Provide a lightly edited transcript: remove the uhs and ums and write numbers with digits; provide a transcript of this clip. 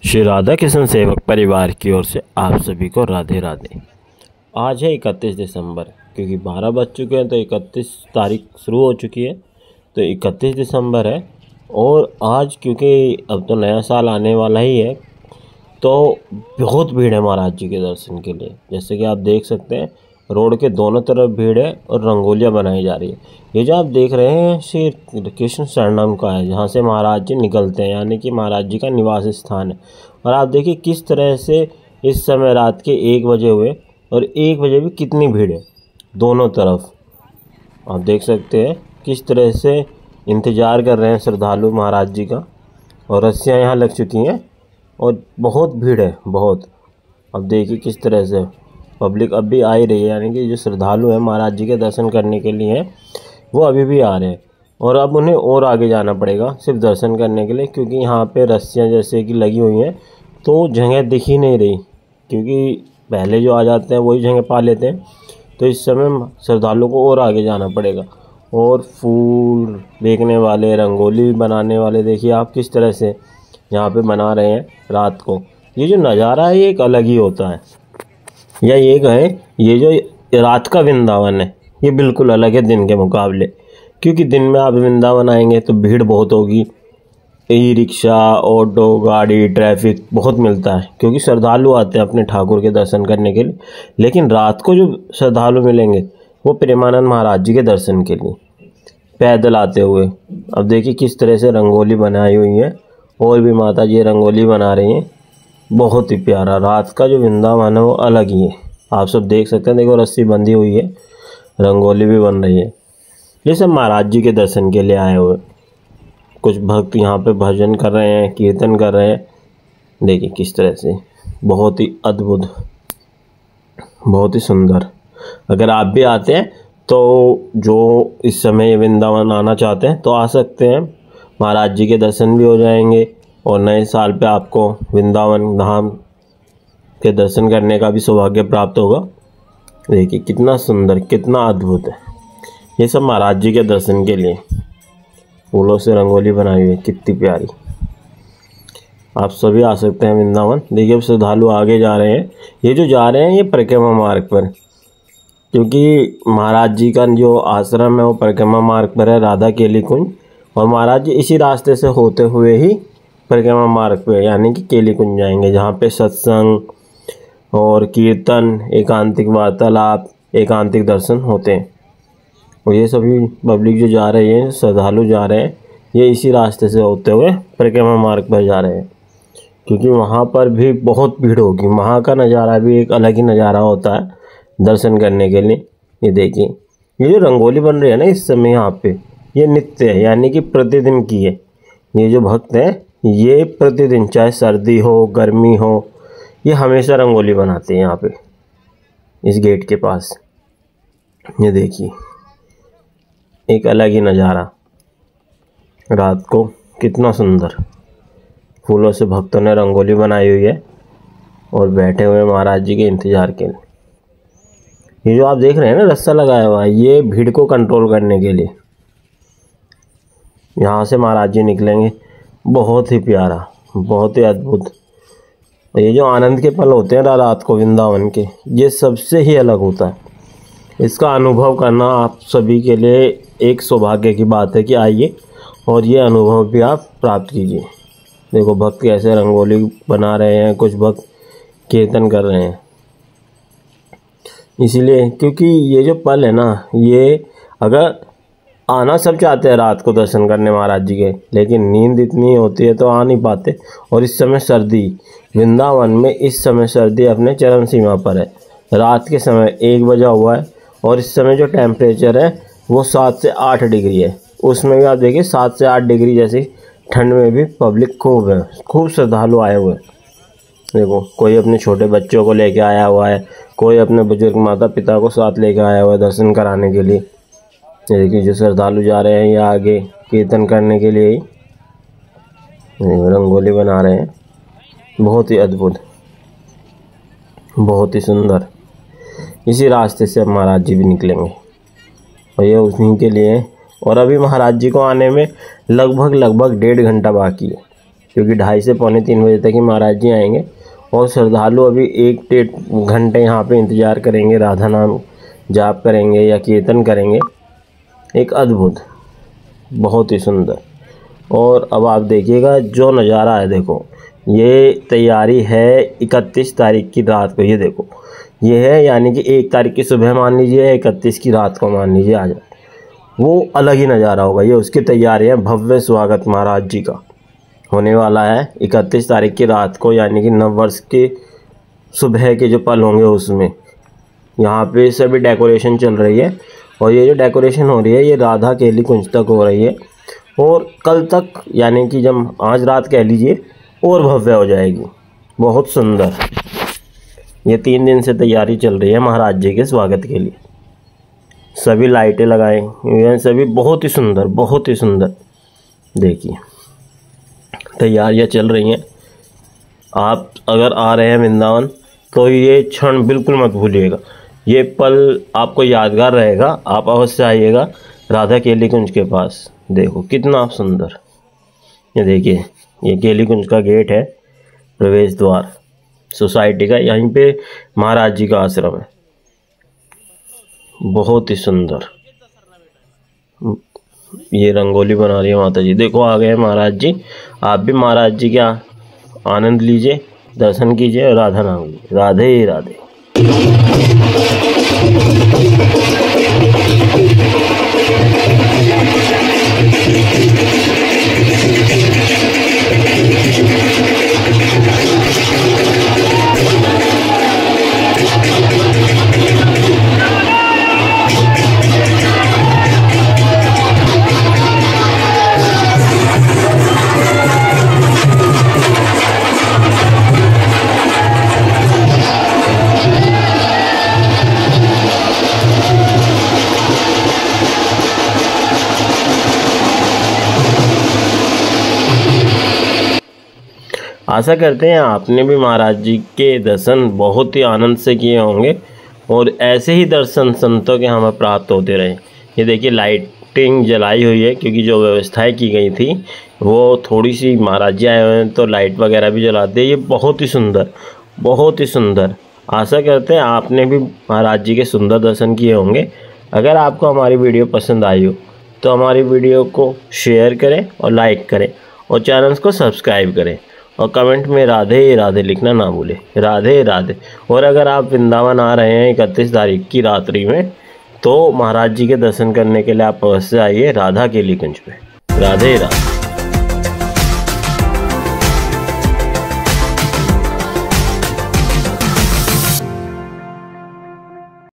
श्री राधा कृष्ण सेवक परिवार की ओर से आप सभी को राधे राधे। आज है 31 दिसंबर, क्योंकि 12 बज चुके हैं तो 31 तारीख शुरू हो चुकी है, तो 31 दिसंबर है। और आज क्योंकि अब तो नया साल आने वाला ही है, तो बहुत भीड़ है महाराज जी के दर्शन के लिए। जैसे कि आप देख सकते हैं, रोड के दोनों तरफ भीड़ है और रंगोलियाँ बनाई जा रही है। ये जो आप देख रहे हैं श्री कृष्ण शरणम का है, जहाँ से महाराज जी निकलते हैं, यानी कि महाराज जी का निवास स्थान है। और आप देखिए किस तरह से इस समय रात के 1 बजे हुए और 1 बजे भी कितनी भीड़ है दोनों तरफ। आप देख सकते हैं किस तरह से इंतज़ार कर रहे हैं श्रद्धालु महाराज जी का। और रस्सियाँ यहाँ लग चुकी हैं और बहुत भीड़ है, बहुत। अब देखिए किस तरह से पब्लिक अब भी आ ही रही है, यानी कि जो श्रद्धालु हैं महाराज जी के दर्शन करने के लिए हैं वो अभी भी आ रहे हैं। और अब उन्हें और आगे जाना पड़ेगा सिर्फ दर्शन करने के लिए, क्योंकि यहाँ पे रस्सियाँ जैसे कि लगी हुई हैं तो जगह दिख ही नहीं रही, क्योंकि पहले जो आ जाते हैं वही जगह पा लेते हैं। तो इस समय श्रद्धालुओं को और आगे जाना पड़ेगा। और फूल बेचने वाले, रंगोली बनाने वाले, देखिए आप किस तरह से यहाँ पे बना रहे हैं रात को। ये जो नज़ारा है ये एक अलग ही होता है, या ये कहें ये जो रात का वृंदावन है ये बिल्कुल अलग है दिन के मुकाबले। क्योंकि दिन में आप वृंदावन आएंगे तो भीड़ बहुत होगी, ई रिक्शा, ऑटो, गाड़ी, ट्रैफिक बहुत मिलता है, क्योंकि श्रद्धालु आते हैं अपने ठाकुर के दर्शन करने के लिए। लेकिन रात को जो श्रद्धालु मिलेंगे वो प्रेमानंद महाराज जी के दर्शन के लिए पैदल आते हुए। अब देखिए किस तरह से रंगोली बनाई हुई है, और भी माता जी रंगोली बना रही हैं। बहुत ही प्यारा रात का जो वृंदावन है वो अलग ही है। आप सब देख सकते हैं, देखो रस्सी बंधी हुई है, रंगोली भी बन रही है। ये सब महाराज जी के दर्शन के लिए आए हुए। कुछ भक्त यहाँ पे भजन कर रहे हैं, कीर्तन कर रहे हैं। देखिए किस तरह से, बहुत ही अद्भुत, बहुत ही सुंदर। अगर आप भी आते हैं तो जो इस समय वृंदावन आना चाहते हैं तो आ सकते हैं, महाराज जी के दर्शन भी हो जाएंगे और नए साल पे आपको वृंदावन धाम के दर्शन करने का भी सौभाग्य प्राप्त होगा। देखिए कितना सुंदर, कितना अद्भुत है। ये सब महाराज जी के दर्शन के लिए फूलों से रंगोली बनाई हुई है, कितनी प्यारी। आप सभी आ सकते हैं वृंदावन। देखिए अब श्रद्धालु आगे जा रहे हैं। ये जो जा रहे हैं ये परिक्रमा मार्ग पर, क्योंकि महाराज जी का जो आश्रम है वो परिक्रमा मार्ग पर है, राधा केली कुंज। और महाराज जी इसी रास्ते से होते हुए ही परिक्रमा मार्ग पे, यानी कि केली कुंज जाएंगे, जहाँ पे सत्संग और कीर्तन, एकांतिक वार्तालाप, एकांतिक दर्शन होते हैं। और ये सभी पब्लिक जो जा रही है, श्रद्धालु जा रहे हैं, ये इसी रास्ते से होते हुए परिक्रमा मार्ग पर जा रहे हैं, क्योंकि वहाँ पर भी बहुत भीड़ होगी। वहाँ का नज़ारा भी एक अलग ही नज़ारा होता है दर्शन करने के लिए। ये देखिए ये जो रंगोली बन रही है ना इस समय यहाँ पे, ये नित्य है, यानी कि प्रतिदिन की है। ये जो भक्त हैं ये प्रतिदिन, चाहे सर्दी हो गर्मी हो, ये हमेशा रंगोली बनाते हैं यहाँ पे इस गेट के पास। ये देखिए एक अलग ही नज़ारा रात को, कितना सुंदर। फूलों से भक्तों ने रंगोली बनाई हुई है और बैठे हुए महाराज जी के इंतज़ार के लिए। ये जो आप देख रहे हैं ना रस्सा लगाया हुआ है, ये भीड़ को कंट्रोल करने के लिए। यहाँ से महाराज जी निकलेंगे, बहुत ही प्यारा, बहुत ही अद्भुत। और ये जो आनंद के पल होते हैं ना रात को वृंदावन के, ये सबसे ही अलग होता है। इसका अनुभव करना आप सभी के लिए एक सौभाग्य की बात है कि आइए और ये अनुभव भी आप प्राप्त कीजिए। देखो भक्त कैसे रंगोली बना रहे हैं, कुछ भक्त कीर्तन कर रहे हैं। इसीलिए क्योंकि ये जो पल है ना, ये अगर आना सब चाहते हैं रात को दर्शन करने महाराज जी के, लेकिन नींद इतनी होती है तो आ नहीं पाते। और इस समय सर्दी, वृंदावन में इस समय सर्दी अपने चरम सीमा पर है। रात के समय 1 बजा हुआ है और इस समय जो टेम्परेचर है वो 7 से 8 डिग्री है। उसमें भी आप देखिए 7 से 8 डिग्री जैसी ठंड में भी पब्लिक खूब है, खूब श्रद्धालु आए हुए हैं। देखो कोई अपने छोटे बच्चों को लेके आया हुआ है, कोई अपने बुजुर्ग माता पिता को साथ लेके आया हुआ है दर्शन कराने के लिए। देखिए जो श्रद्धालु जा रहे हैं ये आगे कीर्तन करने के लिए ही रंगोली बना रहे हैं। बहुत ही अद्भुत, बहुत ही सुंदर। इसी रास्ते से अब महाराज जी भी निकलेंगे और ये उन्हीं के लिए। और अभी महाराज जी को आने में लगभग 1.5 घंटा बाकी है। क्योंकि 2:30 से पौने 3 बजे तक ही महाराज जी आएंगे और श्रद्धालु अभी 1-1.5 घंटे यहाँ पे इंतज़ार करेंगे, राधा नाम जाप करेंगे या कीर्तन करेंगे। एक अद्भुत, बहुत ही सुंदर। और अब आप देखिएगा जो नज़ारा है, देखो ये तैयारी है 31 तारीख की रात को। ये देखो ये है, यानी कि 1 तारीख की सुबह मान लीजिए, 31 की रात को मान लीजिए आ जाए, वो अलग ही नज़ारा होगा। ये उसकी तैयारी है, भव्य स्वागत महाराज जी का होने वाला है 31 तारीख की रात को, यानी कि नव वर्ष के सुबह के जो पल होंगे उसमें। यहाँ पे सभी डेकोरेशन चल रही है और ये जो डेकोरेशन हो रही है ये राधा केली कुंज तक हो रही है और कल तक, यानी कि जब आज रात कह लीजिए, और भव्य हो जाएगी। बहुत सुंदर। ये 3 दिन से तैयारी चल रही है महाराज जी के स्वागत के लिए। सभी लाइटें लगाएं, ये सभी बहुत ही सुंदर, बहुत ही सुंदर। देखिए तैयारियां चल रही हैं। आप अगर आ रहे हैं वृंदावन तो ये क्षण बिल्कुल मत भूलिएगा, ये पल आपको यादगार रहेगा। आप अवश्य आइएगा राधा केली कुंज के पास। देखो कितना सुंदर। ये देखिए ये केली कुंज का गेट है, प्रवेश द्वार सोसाइटी का। यहीं पे महाराज जी का आश्रम है। बहुत ही सुंदर। ये रंगोली बना रही है माता जी। देखो आ गए महाराज जी। आप भी महाराज जी का आनंद लीजिए, दर्शन कीजिए और राधा नाम लीजिए। राधे राधे। आशा करते हैं आपने भी महाराज जी के दर्शन बहुत ही आनंद से किए होंगे और ऐसे ही दर्शन संतों के हमें प्राप्त होते रहे। ये देखिए लाइटिंग जलाई हुई है, क्योंकि जो व्यवस्थाएं की गई थी वो थोड़ी सी, महाराज जी आए हुए हैं तो लाइट वगैरह भी जलाते हैं। ये बहुत ही सुंदर, बहुत ही सुंदर। आशा करते हैं आपने भी महाराज जी के सुंदर दर्शन किए होंगे। अगर आपको हमारी वीडियो पसंद आई हो तो हमारी वीडियो को शेयर करें और लाइक करें और चैनल को सब्सक्राइब करें और कमेंट में राधे राधे लिखना ना भूलें। राधे राधे। और अगर आप वृंदावन आ रहे हैं 31 तारीख की रात्रि में तो महाराज जी के दर्शन करने के लिए आप अवश्य आइए राधा केली कुंज पे। राधे राधे।